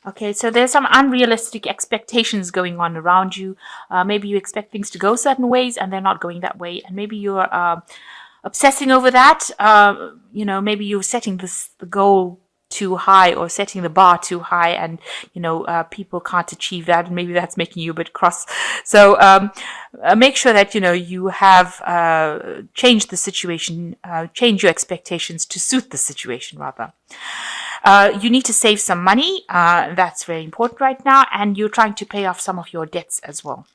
Okay, so there's some unrealistic expectations going on around you. Maybe you expect things to go certain ways and they're not going that way. And maybe you're obsessing over that. Maybe you're setting the goal too high or setting the bar too high, and people can't achieve that, and maybe that's making you a bit cross. So make sure that you have changed the situation, change your expectations to suit the situation rather. You need to save some money. That's very important right now, and you're trying to pay off some of your debts as well.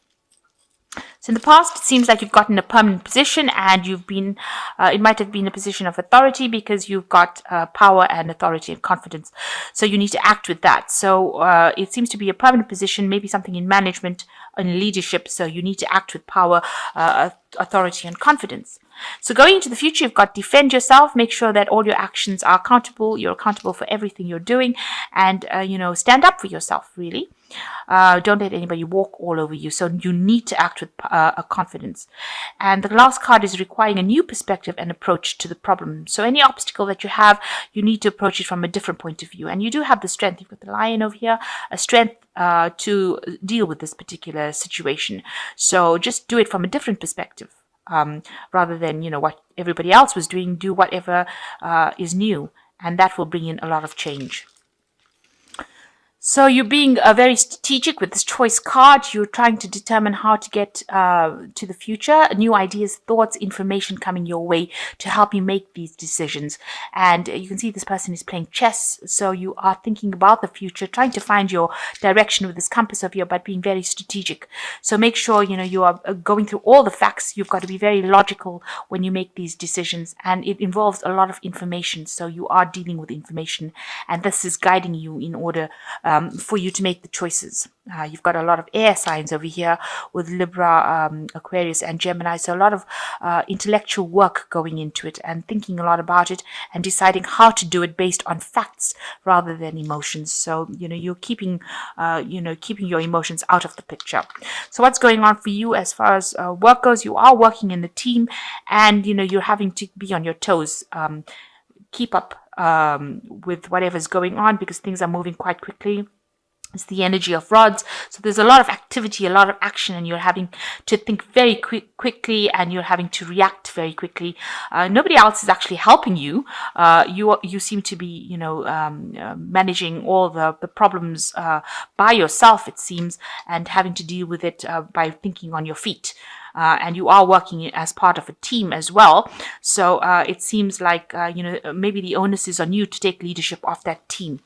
So in the past, it seems like you've gotten a permanent position, and it might have been a position of authority because you've got power and authority and confidence. So you need to act with that. So it seems to be a permanent position, maybe something in management and leadership. So you need to act with power, authority, and confidence. So going into the future, you've got to defend yourself, make sure that all your actions are accountable. You're accountable for everything you're doing, and stand up for yourself, really. Don't let anybody walk all over you. So you need to act with a confidence. And the last card is requiring a new perspective and approach to the problem. So any obstacle that you have, you need to approach it from a different point of view. And you do have the strength. You've got the lion over here, a strength to deal with this particular situation. So just do it from a different perspective. Rather than what everybody else was doing, do whatever is new, and that will bring in a lot of change. So you're being very strategic with this choice card. You're trying to determine how to get to the future, new ideas, thoughts, information coming your way to help you make these decisions. And you can see this person is playing chess. So you are thinking about the future, trying to find your direction with this compass of yours, but being very strategic. So make sure, you are going through all the facts. You've got to be very logical when you make these decisions. And it involves a lot of information. So you are dealing with information. And this is guiding you in order for you to make the choices. You've got a lot of air signs over here with Libra, Aquarius, and Gemini. So a lot of intellectual work going into it and thinking a lot about it and deciding how to do it based on facts rather than emotions. So, you're keeping your emotions out of the picture. So what's going on for you as far as work goes? You are working in the team, and, you're having to be on your toes. Keep up with whatever's going on because things are moving quite quickly. It's the energy of rods. So there's a lot of activity, a lot of action, and you're having to think very quickly, and you're having to react very quickly. Nobody else is actually helping you. You seem to be, managing all the problems by yourself, it seems, and having to deal with it by thinking on your feet. And you are working as part of a team as well. So it seems like, maybe the onus is on you to take leadership of that team.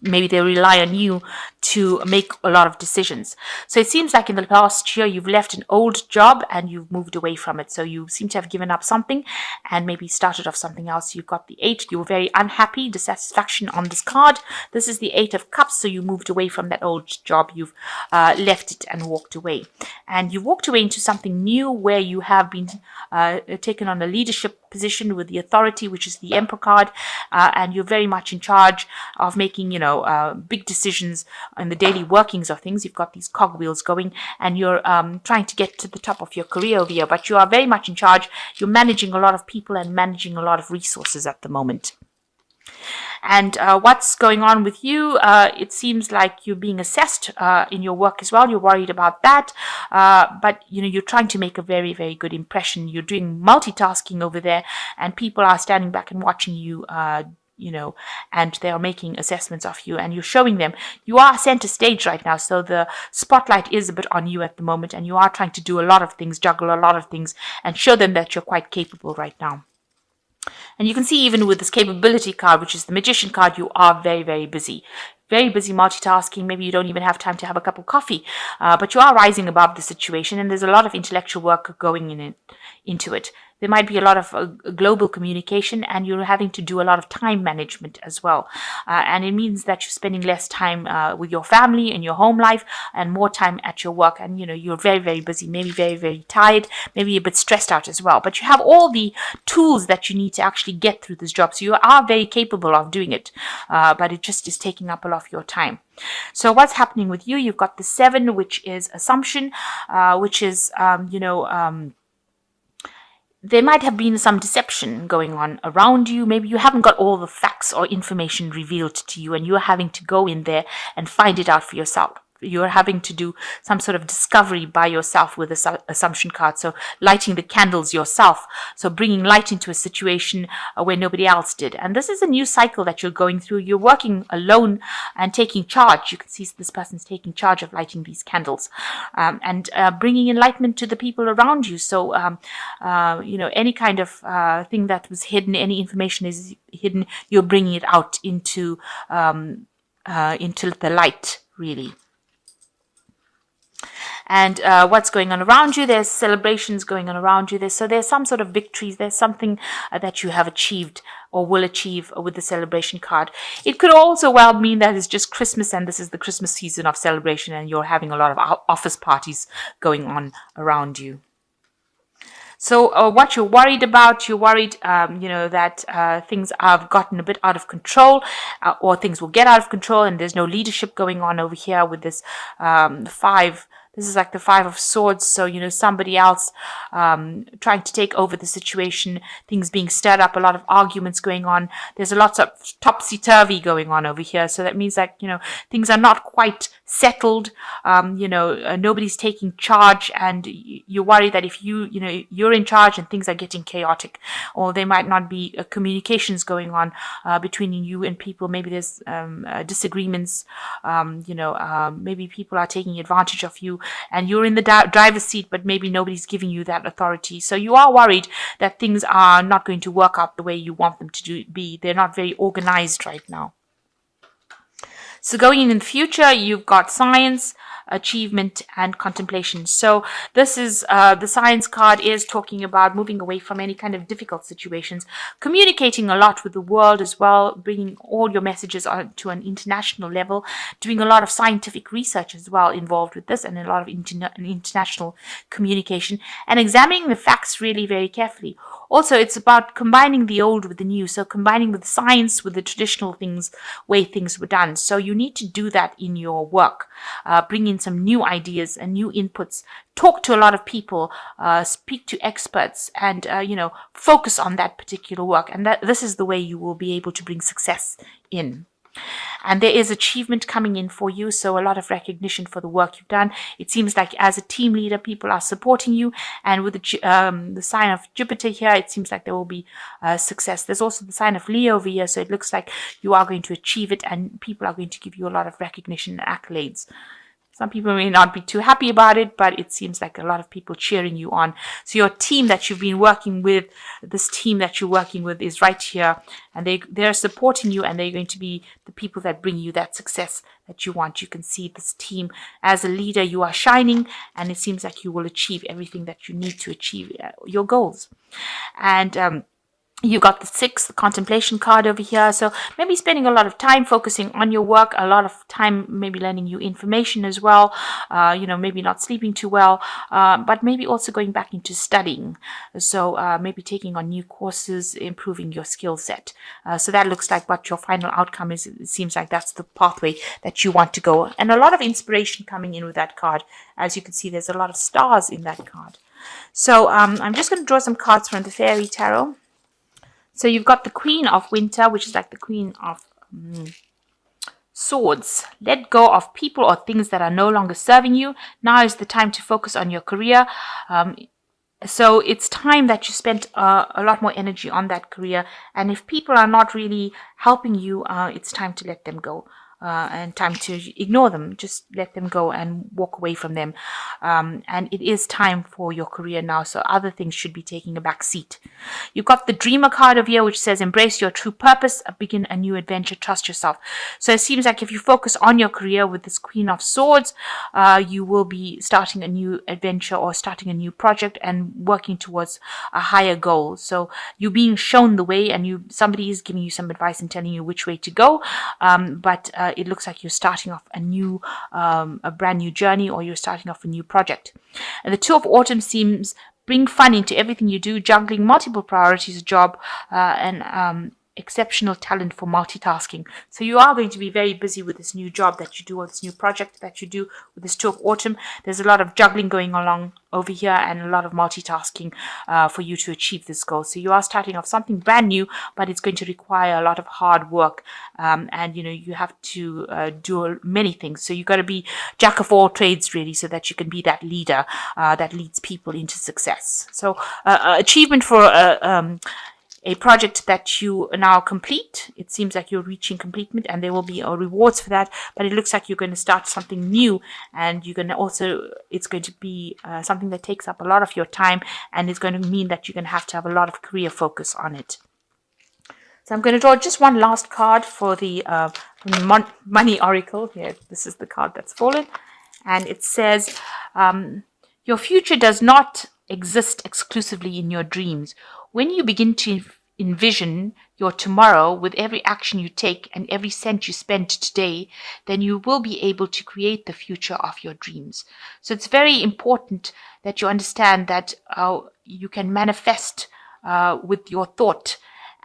Maybe they rely on you to make a lot of decisions. So it seems like in the past year, you've left an old job and you've moved away from it. So you seem to have given up something and maybe started off something else. You got the 8. You were very unhappy, dissatisfaction on this card. This is the 8 of Cups. So you moved away from that old job. You've left it and walked away. And you walked away into something new where you have been taken on a leadership position with the authority, which is the Emperor card, and you're very much in charge of making, big decisions in the daily workings of things. You've got these cogwheels going, and you're trying to get to the top of your career over here, but you are very much in charge. You're managing a lot of people and managing a lot of resources at the moment. And what's going on with you? It seems like you're being assessed in your work as well. You're worried about that. But, you're trying to make a very, very good impression. You're doing multitasking over there, and people are standing back and watching you, and they are making assessments of you, and you're showing them. You are center stage right now, so the spotlight is a bit on you at the moment, and you are trying to do a lot of things, juggle a lot of things, and show them that you're quite capable right now. And you can see even with this capability card, which is the Magician card, you are very, very busy. Very busy multitasking. Maybe you don't even have time to have a cup of coffee. But you are rising above the situation, and there's a lot of intellectual work going into it. There might be a lot of global communication, and you're having to do a lot of time management as well. And it means that you're spending less time with your family and your home life and more time at your work. And, you're very, very busy, maybe very, very tired, maybe a bit stressed out as well. But you have all the tools that you need to actually get through this job. So you are very capable of doing it, but it just is taking up a lot of your time. So what's happening with you? You've got the 7, which is assumption, which is, there might have been some deception going on around you. Maybe you haven't got all the facts or information revealed to you, and you're having to go in there and find it out for yourself. You're having to do some sort of discovery by yourself with the assumption card. So lighting the candles yourself. So bringing light into a situation where nobody else did. And this is a new cycle that you're going through. You're working alone and taking charge. You can see this person's taking charge of lighting these candles and bringing enlightenment to the people around you. So, any kind of thing that was hidden, any information is hidden, you're bringing it out into the light, really. And what's going on around you, there's celebrations going on around you. There's some sort of victories. There's something that you have achieved or will achieve with the celebration card. It could also well mean that it's just Christmas and this is the Christmas season of celebration and you're having a lot of office parties going on around you. So what you're worried about, you're worried, that things have gotten a bit out of control or things will get out of control and there's no leadership going on over here with this five. This is like the Five of Swords. So, somebody else trying to take over the situation, things being stirred up, a lot of arguments going on. There's a lot of topsy-turvy going on over here. So that means that, things are not quite settled. Nobody's taking charge and you're worried that if you're in charge and things are getting chaotic, or there might not be communications going on between you and people. Maybe there's disagreements. Maybe people are taking advantage of you and you're in the driver's seat, but maybe nobody's giving you that authority. So you are worried that things are not going to work out the way you want them to be. They're not very organized right now. So going in the future, you've got science, achievement, and contemplation. So this is the science card is talking about moving away from any kind of difficult situations, communicating a lot with the world as well, bringing all your messages on to an international level, doing a lot of scientific research as well involved with this, and a lot of international communication, and examining the facts really very carefully. Also, it's about combining the old with the new. So combining with science, with the traditional things, way things were done. So you need to do that in your work. Bring in some new ideas and new inputs. Talk to a lot of people. Speak to experts and, focus on that particular work. And this is the way you will be able to bring success in. And there is achievement coming in for you, so a lot of recognition for the work you've done. It seems like as a team leader, people are supporting you, and with the sign of Jupiter here, it seems like there will be success. There's also the sign of Leo over here, so it looks like you are going to achieve it, and people are going to give you a lot of recognition and accolades. Some people may not be too happy about it, but it seems like a lot of people cheering you on. So your team that you've been working with, this team that you're working with is right here. And they're supporting you, and they're going to be the people that bring you that success that you want. You can see this team as a leader. You are shining, and it seems like you will achieve everything that you need to achieve your goals. And you got the 6, the contemplation card over here. So maybe spending a lot of time focusing on your work, a lot of time maybe learning new information as well, maybe not sleeping too well, but maybe also going back into studying. So maybe taking on new courses, improving your skill set. So that looks like what your final outcome is. It seems like that's the pathway that you want to go. And a lot of inspiration coming in with that card. As you can see, there's a lot of stars in that card. So I'm just going to draw some cards from the Fairy Tarot. So you've got the Queen of Winter, which is like the Queen of Swords. Let go of people or things that are no longer serving you. Now is the time to focus on your career. So it's time that you spent a lot more energy on that career. And if people are not really helping you, it's time to let them go. And time to ignore them. Just let them go and walk away from them. And it is time for your career now, so other things should be taking a back seat. You've got the Dreamer card over here, which says embrace your true purpose, begin a new adventure, trust yourself. So it seems like if you focus on your career with this Queen of Swords, you will be starting a new adventure or starting a new project and working towards a higher goal. So you're being shown the way, and somebody is giving you some advice and telling you which way to go, but it looks like you're starting off a brand new journey, or you're starting off a new project. And the Two of Autumn seems bring fun into everything you do, juggling multiple priorities, a job, and exceptional talent for multitasking. So you are going to be very busy with this new job that you do, or this new project that you do with this 2 of autumn. There's a lot of juggling going along over here and a lot of multitasking for you to achieve this goal. So you are starting off something brand new, but it's going to require a lot of hard work. And you have to do many things. So you got to be jack of all trades, really, so that you can be that leader that leads people into success. So achievement for a project that you now complete. It seems like you're reaching completement, and there will be rewards for that, but it looks like you're going to start something new, and you're going to also, it's going to be something that takes up a lot of your time, and it's going to mean that you're going to have a lot of career focus on it. So I'm going to draw just one last card for the Money Oracle. Here, this is the card that's fallen, and it says, your future does not exist exclusively in your dreams. When you begin to envision your tomorrow with every action you take and every cent you spend today, then you will be able to create the future of your dreams. So it's very important that you understand that you can manifest with your thought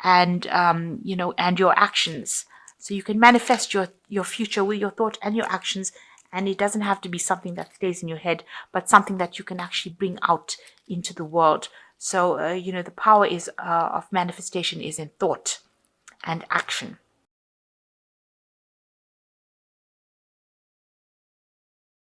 and and your actions. So you can manifest your future with your thought and your actions, and it doesn't have to be something that stays in your head, but something that you can actually bring out into the world. So the power is of manifestation is in thought and action.